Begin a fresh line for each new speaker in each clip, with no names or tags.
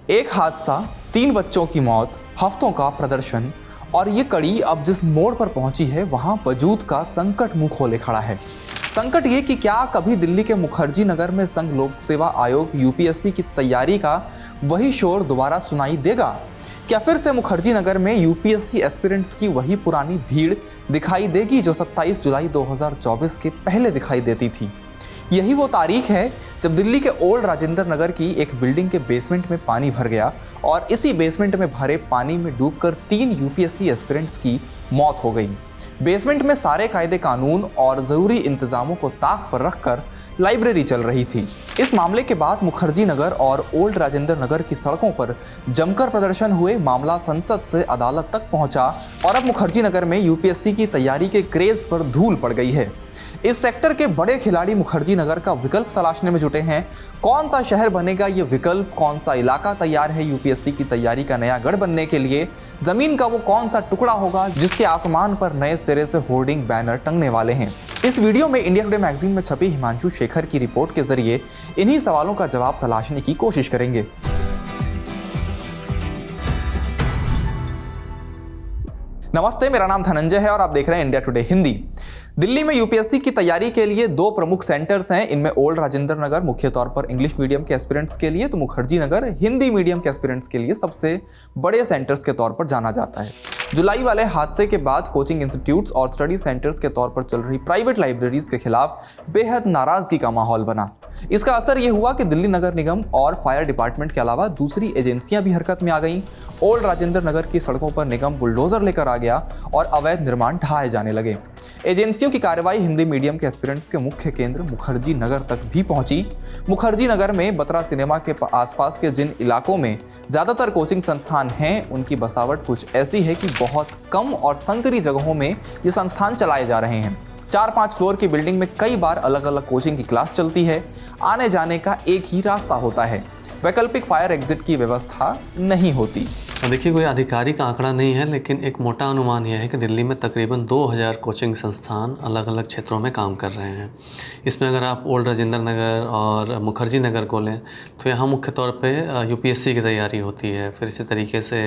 एक हादसा, 3 बच्चों की मौत, हफ्तों का प्रदर्शन और ये कड़ी अब जिस मोड़ पर पहुंची है वहां वजूद का संकट मुंह खोले खड़ा है। संकट ये कि क्या कभी दिल्ली के मुखर्जी नगर में संघ लोक सेवा आयोग यूपीएससी की तैयारी का वही शोर दोबारा सुनाई देगा? क्या फिर से मुखर्जी नगर में यूपीएससी एस्पिरेंट्स की वही पुरानी भीड़ दिखाई देगी जो 27 जुलाई 2024 के पहले दिखाई देती थी? यही वो तारीख है जब दिल्ली के ओल्ड राजेंद्र नगर की एक बिल्डिंग के बेसमेंट में पानी भर गया और इसी बेसमेंट में भरे पानी में डूबकर 3 यूपीएससी एस्पिरेंट्स की मौत हो गई। बेसमेंट में सारे कायदे कानून और ज़रूरी इंतजामों को ताक पर रखकर लाइब्रेरी चल रही थी। इस मामले के बाद मुखर्जी नगर और ओल्ड राजेंद्र नगर की सड़कों पर जमकर प्रदर्शन हुए, मामला संसद से अदालत तक पहुंचा और अब मुखर्जी नगर में यूपीएससी की तैयारी के क्रेज पर धूल पड़ गई है। इस सेक्टर के बड़े खिलाड़ी मुखर्जी नगर का विकल्प तलाशने में जुटे हैं। कौन सा शहर बनेगा ये विकल्प, कौन सा इलाका तैयार है यूपीएससी की तैयारी का नया गढ़ बनने के लिए, जमीन का वो कौन सा टुकड़ा होगा जिसके आसमान पर नए सिरे से होर्डिंग बैनर टंगने वाले हैं। इस वीडियो में इंडिया टुडे मैगजीन में छपी हिमांशु शेखर की रिपोर्ट के जरिए इन्हीं सवालों का जवाब तलाशने की कोशिश करेंगे। नमस्ते, मेरा नाम धनंजय है और आप देख रहे हैं इंडिया टुडे हिंदी। दिल्ली में यूपीएससी की तैयारी के लिए 2 प्रमुख सेंटर्स हैं। इनमें ओल्ड राजेंद्र नगर मुख्य तौर पर इंग्लिश मीडियम के एस्पिरेंट्स के लिए, तो मुखर्जी नगर हिंदी मीडियम के एस्पिरेंट्स के लिए सबसे बड़े सेंटर्स के तौर पर जाना जाता है। जुलाई वाले हादसे के बाद कोचिंग इंस्टीट्यूट्स और स्टडी सेंटर्स के तौर पर चल रही प्राइवेट लाइब्रेरीज के खिलाफ बेहद नाराजगी का माहौल बना। इसका असर यह हुआ कि दिल्ली नगर निगम और फायर डिपार्टमेंट के अलावा दूसरी एजेंसियां भी हरकत में आ गईं। ओल्ड राजेंद्र नगर की सड़कों पर निगम बुलडोजर लेकर आ गया और अवैध निर्माण ढहाए जाने लगे। एजेंसियों की कार्रवाई हिंदी मीडियम के एस्पिरेंट्स के मुख्य केंद्र मुखर्जी नगर तक भी पहुंची। मुखर्जी नगर में बत्रा सिनेमा के आसपास के जिन इलाकों में ज्यादातर कोचिंग संस्थान हैं, उनकी बसावट कुछ ऐसी है कि बहुत कम और संकरी जगहों में ये संस्थान चलाए जा रहे हैं। 4-5 फ्लोर की बिल्डिंग में कई बार अलग अलग कोचिंग की क्लास चलती है। आने जाने का एक ही रास्ता होता है, वैकल्पिक फायर एग्जिट की व्यवस्था नहीं होती।
देखिए, कोई आधिकारिक आंकड़ा नहीं है, लेकिन एक मोटा अनुमान यह है कि दिल्ली में तकरीबन 2000 कोचिंग संस्थान अलग अलग क्षेत्रों में काम कर रहे हैं। इसमें अगर आप ओल्ड राजेंद्र नगर और मुखर्जी नगर को लें तो यहाँ मुख्य तौर पे यूपीएससी की तैयारी होती है। फिर इसी तरीके से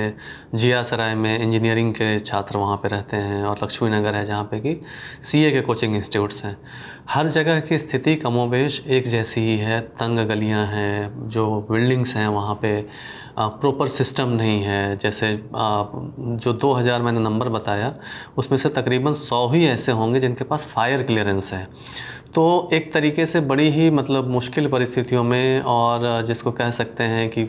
जिया सराय में इंजीनियरिंग के छात्र वहाँ पे रहते हैं और लक्ष्मी नगर है जहाँ पे कि सीए के कोचिंग इंस्टीट्यूट्स हैं। हर जगह की स्थिति कमोबेश एक जैसी ही है। तंग गलियाँ हैं, जो बिल्डिंग्स हैं वहाँ पे प्रॉपर सिस्टम नहीं है। जैसे जो 2000 मैंने नंबर बताया उसमें से तकरीबन 100 ही ऐसे होंगे जिनके पास फायर क्लियरेंस है। तो एक तरीके से बड़ी ही मुश्किल परिस्थितियों में और जिसको कह सकते हैं कि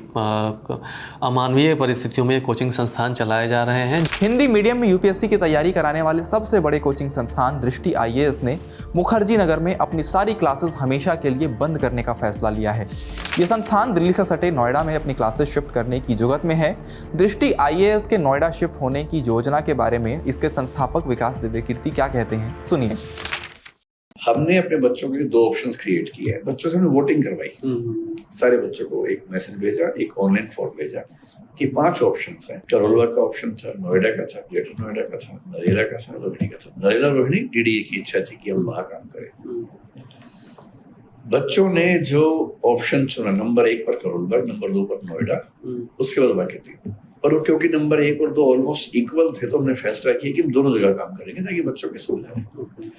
अमानवीय परिस्थितियों में कोचिंग संस्थान चलाए जा रहे हैं।
हिंदी मीडियम में यूपीएससी की तैयारी कराने वाले सबसे बड़े कोचिंग संस्थान दृष्टि आईएएस ने मुखर्जी नगर में अपनी सारी क्लासेस हमेशा के लिए बंद करने का फैसला लिया है। ये संस्थान दिल्ली से सटे नोएडा में अपनी क्लासेस शिफ्ट करने की जुगत में है। दृष्टि आईएएस के नोएडा शिफ्ट होने की योजना के बारे में इसके संस्थापक विकास दिव्यकीर्ति क्या कहते हैं, सुनिए।
हमने अपने बच्चों के लिए 2 ऑप्शंस क्रिएट किए हैं। बच्चों से हमने वोटिंग करवाई। सारे बच्चों को एक मैसेज भेजा, एक ऑनलाइन फॉर्म भेजा कि 5 ऑप्शंस हैं। करोलबाग का ऑप्शन था, नोएडा का था, ग्रेटर नोएडा का था, नरेला का था, रोहिणी का था। नरेला रोहिणी डीडीए की इच्छा थी कि हम वहां काम करें। बच्चों ने जो ऑप्शन चुना, नंबर 1 पर करोलबाग, नंबर 2 पर नोएडा, उसके बाद बाकी 3। और क्योंकि नंबर 1 और 2 ऑलमोस्ट इक्वल थे तो हमने फैसला किया कि हम दोनों जगह काम करेंगे ताकि बच्चों की सुविधा रहे।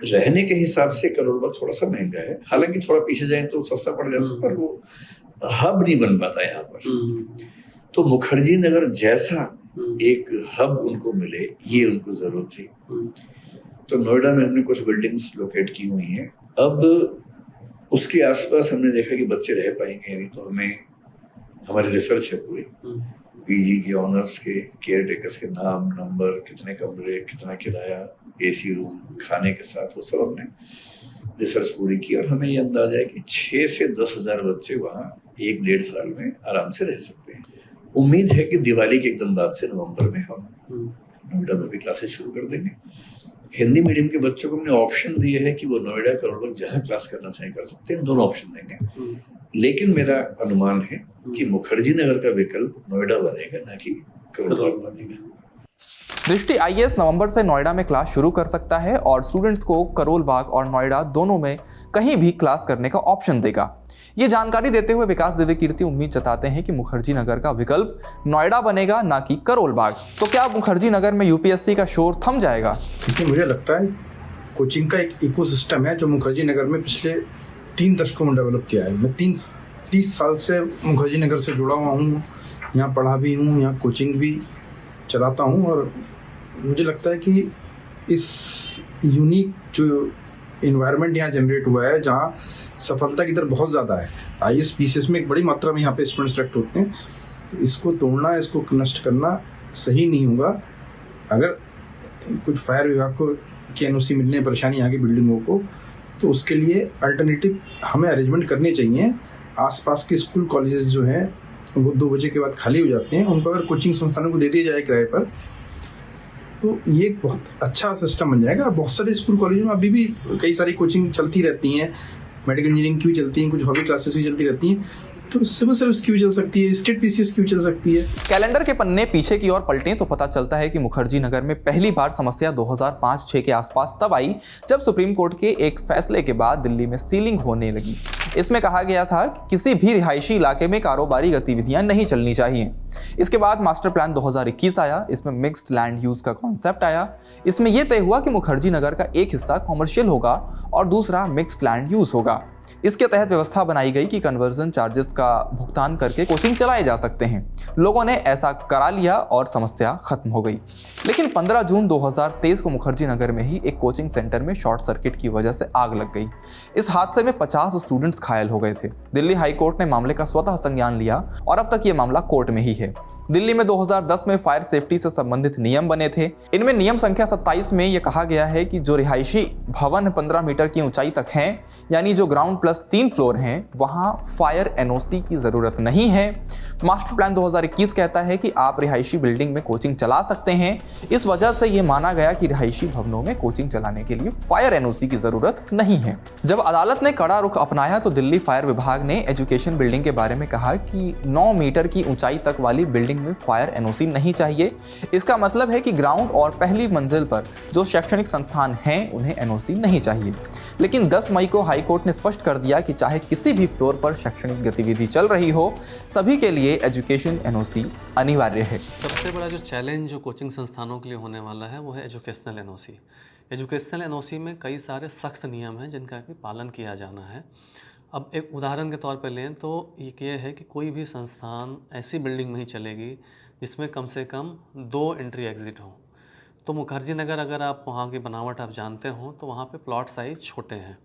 रहने के हिसाब से करोलबाग थोड़ा सा महंगा है, हालांकि थोड़ा पीछे जाए तो सस्ता पड़ जाता, पर वो हब नहीं बन पाता यहाँ पर। तो मुखर्जी नगर जैसा एक हब उनको मिले, ये उनको जरूरत थी। तो नोएडा में हमने कुछ बिल्डिंग्स लोकेट की हुई हैं। अब उसके आसपास हमने देखा कि बच्चे रह पाएंगे नहीं, तो हमें हमारी रिसर्च है पूरी, पीजी के ऑनर्स के केयर टेकर्स के नाम, नंबर, कितने कमरे, कितना किराया, एसी रूम, खाने के साथ, वो सब हमने रिसर्च पूरी की और हमें ये अंदाजा है कि 6 से 10 हज़ार बच्चे वहाँ 1-1.5 साल में आराम से रह सकते हैं। उम्मीद है कि दिवाली के एकदम बाद से नवंबर में हम नोएडा में भी क्लासेस शुरू कर देंगे। हिंदी मीडियम के बच्चों को हमने ऑप्शन दिए है कि वो नोएडा, करोलबाग जहाँ क्लास करना चाहे कर सकते हैं, दोनों ऑप्शन देंगे। लेकिन मेरा अनुमान है कि मुखर्जी नगर का विकल्प नोएडा बनेगा, ना कि करोलबाग बनेगा।
दृष्टि आईएएस नवंबर से नोएडा में क्लास शुरू कर सकता है और स्टूडेंट्स को करोल बाग और नोएडा दोनों में कहीं भी क्लास करने का ऑप्शन देगा। ये जानकारी देते हुए विकास दिव्यकीर्ति उम्मीद जताते हैं कि मुखर्जी नगर का विकल्प नोएडा बनेगा, ना कि करोल बाग। तो क्या मुखर्जी नगर में यूपीएससी का शोर थम जाएगा?
देखिए, मुझे लगता है कोचिंग का एक इकोसिस्टम है जो मुखर्जी नगर में पिछले 3 दशकों में डेवलप किया है। मैं 30 साल से मुखर्जी नगर से जुड़ा हुआ हूँ, यहाँ पढ़ा भी हूँ, यहाँ कोचिंग भी चलाता हूँ और मुझे लगता है कि इस यूनिक जो इन्वायरमेंट यहाँ जनरेट हुआ है, जहाँ सफलता की दर बहुत ज़्यादा है, IAS PCS में एक बड़ी मात्रा में यहाँ पे स्टूडेंट सेलेक्ट होते हैं, तो इसको तोड़ना, इसको नष्ट करना सही नहीं होगा। अगर कुछ फायर विभाग को की NOC मिलने परेशानी यहाँ की बिल्डिंगों को, तो उसके लिए अल्टरनेटिव हमें अरेंजमेंट करने चाहिए। आसपास के स्कूल कॉलेजेस जो हैं वो 2 बजे के बाद खाली हो जाते हैं, उनको अगर कोचिंग संस्थानों को दे दिया जाए किराए पर, तो ये एक बहुत अच्छा सिस्टम बन जाएगा। बहुत सारे स्कूल कॉलेजों में अभी भी कई सारी कोचिंग चलती रहती हैं, मेडिकल इंजीनियरिंग की भी चलती हैं, कुछ हॉबी क्लासेस ही चलती रहती हैं, तो सिविल सर्विस की भी चल सकती है, स्टेट PCS की भी चल सकती है।
कैलेंडर के पन्ने पीछे की ओर पलटें तो पता चलता है कि मुखर्जी नगर में पहली बार समस्या 2005-06 के आसपास तब आई जब सुप्रीम कोर्ट के एक फैसले के बाद दिल्ली में सीलिंग होने लगी। इसमें कहा गया था कि किसी भी रिहायशी इलाके में कारोबारी गतिविधियां नहीं चलनी चाहिए। इसके बाद मास्टर प्लान 2021 आया, इसमें मिक्स्ड लैंड यूज का कॉन्सेप्ट आया। इसमें यह तय हुआ कि मुखर्जी नगर का एक हिस्सा कॉमर्शियल होगा और दूसरा मिक्स्ड लैंड यूज होगा। इसके तहत व्यवस्था बनाई गई कि कन्वर्जन चार्जेस का भुगतान करके कोचिंग चलाए जा सकते हैं। लोगों ने ऐसा करा लिया और समस्या खत्म हो गई। लेकिन 15 जून 2023 को मुखर्जी नगर में ही एक कोचिंग सेंटर में शॉर्ट सर्किट की वजह से आग लग गई। इस हादसे में 50 स्टूडेंट्स घायल हो गए थे। दिल्ली हाई कोर्ट ने मामले का स्वतः संज्ञान लिया और अब तक ये मामला कोर्ट में ही है। दिल्ली में 2010 में फायर सेफ्टी से संबंधित नियम बने थे। इनमें नियम संख्या 27 में यह कहा गया है कि जो रिहायशी भवन 15 मीटर की ऊंचाई तक हैं, यानी जो ग्राउंड प्लस 3 फ्लोर हैं, वहां फायर NOC की जरूरत नहीं है। मास्टर प्लान 2021 कहता है कि आप रिहायशी बिल्डिंग में कोचिंग चला सकते हैं। इस वजह से यह माना गया कि रिहायशी भवनों में कोचिंग चलाने के लिए फायर NOC की जरूरत नहीं है। जब अदालत ने कड़ा रुख अपनाया तो दिल्ली फायर विभाग ने एजुकेशन बिल्डिंग के बारे में कहा कि 9 मीटर की ऊंचाई तक वाली बिल्डिंग में फायर NOC नहीं चाहिए। इसका मतलब है कि ग्राउंड और पहली मंजिल पर जो शैक्षणिक संस्थान हैं उन्हें NOC नहीं चाहिए। लेकिन 10 मई को हाई कोर्ट ने स्पष्ट कर दिया कि चाहे किसी भी फ्लोर पर शैक्षणिक गतिविधि चल रही हो, सभी के लिए एजुकेशन NOC अनिवार्य है।
सबसे बड़ा जो चैलेंज जो कोचिंग संस्थानों के लिए होने वाला है वो है एजुकेशनल NOC। एजुकेशनल NOC में कई सारे सख्त नियम हैं जिनका भी पालन किया जाना है। अब एक उदाहरण के तौर पर लें तो ये है कि कोई भी संस्थान ऐसी बिल्डिंग में ही चलेगी जिसमें कम से कम 2 एंट्री एग्ज़िट हों। तो मुखर्जी नगर अगर आप वहाँ की बनावट आप जानते हो तो वहाँ पे प्लॉट साइज़ छोटे हैं।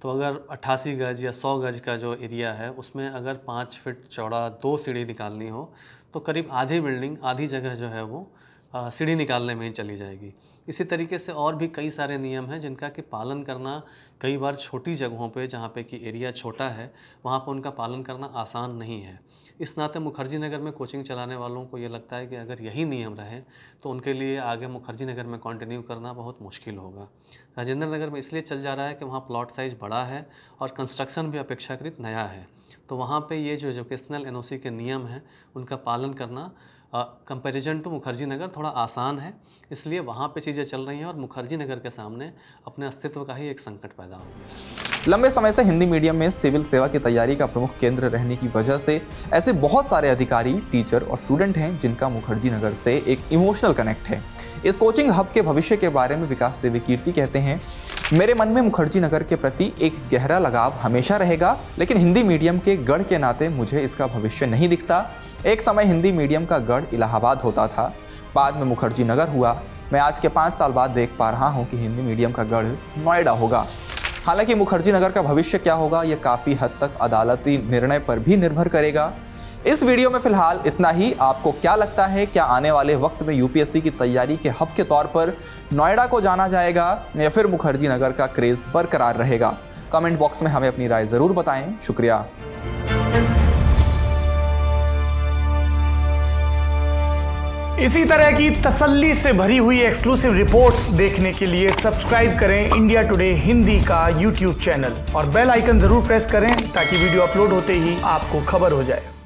तो अगर 88 गज या 100 गज का जो एरिया है उसमें अगर 5 फीट चौड़ा 2 सीढ़ी निकालनी हो तो करीब आधी बिल्डिंग, आधी जगह जो है वो सीढ़ी निकालने में ही चली जाएगी। इसी तरीके से और भी कई सारे नियम हैं जिनका कि पालन करना कई बार छोटी जगहों पे जहाँ पे कि एरिया छोटा है वहाँ पर उनका पालन करना आसान नहीं है। इस नाते मुखर्जी नगर में कोचिंग चलाने वालों को ये लगता है कि अगर यही नियम रहे तो उनके लिए आगे मुखर्जी नगर में कंटिन्यू करना बहुत मुश्किल होगा। राजेंद्र नगर में इसलिए चल जा रहा है कि वहाँ प्लॉट साइज़ बड़ा है और कंस्ट्रक्शन भी अपेक्षाकृत नया है, तो वहाँ पे ये जो एजुकेशनल NOC के नियम हैं उनका पालन करना कंपैरिजन टू मुखर्जी नगर थोड़ा आसान है। इसलिए वहाँ पे चीज़ें चल रही हैं और मुखर्जी नगर के सामने अपने अस्तित्व का ही एक संकट पैदा हो गया।
लंबे समय से हिंदी मीडियम में सिविल सेवा की तैयारी का प्रमुख केंद्र रहने की वजह से ऐसे बहुत सारे अधिकारी, टीचर और स्टूडेंट हैं जिनका मुखर्जी नगर से एक इमोशनल कनेक्ट है। इस कोचिंग हब के भविष्य के बारे में विकास दिव्यकीर्ति कहते हैं, मेरे मन में मुखर्जी नगर के प्रति एक गहरा लगाव हमेशा रहेगा, लेकिन हिंदी मीडियम के गढ़ के नाते मुझे इसका भविष्य नहीं दिखता। एक समय हिंदी मीडियम का गढ़ इलाहाबाद होता था, बाद में मुखर्जी नगर हुआ। मैं आज के 5 साल बाद देख पा रहा हूँ कि हिंदी मीडियम का गढ़ नोएडा होगा। हालांकि मुखर्जी नगर का भविष्य क्या होगा यह काफ़ी हद तक अदालती निर्णय पर भी निर्भर करेगा। इस वीडियो में फिलहाल इतना ही। आपको क्या लगता है, क्या आने वाले वक्त में यूपीएससी की तैयारी के हब के तौर पर नोएडा को जाना जाएगा या फिर मुखर्जी नगर का क्रेज बरकरार रहेगा? कमेंट बॉक्स में हमें अपनी राय ज़रूर बताएं। शुक्रिया।
इसी तरह की तसल्ली से भरी हुई एक्सक्लूसिव रिपोर्ट्स देखने के लिए सब्सक्राइब करें इंडिया टुडे हिंदी का यूट्यूब चैनल और बेल आइकन जरूर प्रेस करें ताकि वीडियो अपलोड होते ही आपको खबर हो जाए।